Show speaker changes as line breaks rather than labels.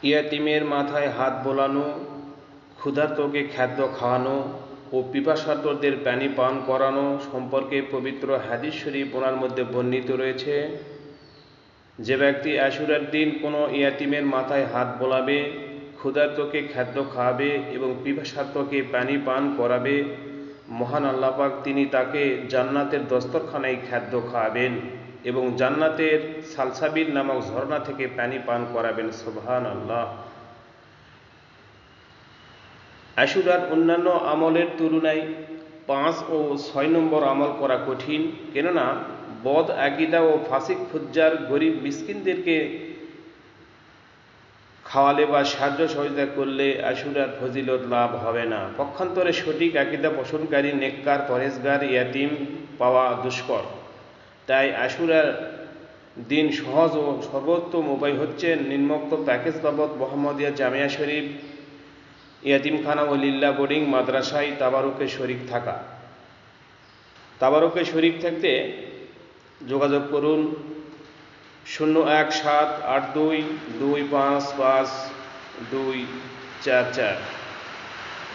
ইয়াতিমের মাথায় হাত বোলানো, ক্ষুধার্তকে খাদ্য খাওয়ানো ও পিপাসার্তদের পানি পান করানো সম্পর্কে পবিত্র হাদিস শরীফ ওনার মধ্যে বর্ণিত রয়েছে। যে ব্যক্তি আশুরার দিন কোনো ইয়াতিমের মাথায় হাত বোলাবে, ক্ষুধার্তকে খাদ্য খাওয়াবে এবং পিপাসার্তকে পানি পান করাবে, মহান আল্লাহ পাক তিনি তাকে জান্নাতের দস্তরখানায় খাদ্য খাওয়াবেন এবং জান্নাতের সালসাবিল নামক ঝর্ণা থেকে পানি পান করাবেন। সুবহানাল্লাহ। আশুরার অন্যান্য আমলের তুলনায় 5 ও 6 নম্বর আমল করা কঠিন, কেননা বদ আকীদা ও ফাসিক ফুজ্জার গরিব মিসকিনদেরকে খাওয়ালে বা সাহায্য সহযোগিতা করলে আশুরার ফজিলত লাভ হবে না। পক্ষান্তরে সঠিক আকীদা পোষণকারী নেককার পরহেজগার ইয়াতিম পাওয়া দুষ্কর। তাই আশুরার দিন সহজ ও সর্বোত্তম উপায় হচ্ছে নিম্নোক্ত প্যাকেজ বাবদ মোহাম্মদিয়া জামিয়া শরীফ ইয়াতিমখানা ও লিল্লা বোর্ডিং মাদ্রাসায় তাবারুকে শরিক থাকা। তাবারুকে শরিক থাকতে যোগাযোগ করুন 01782255244।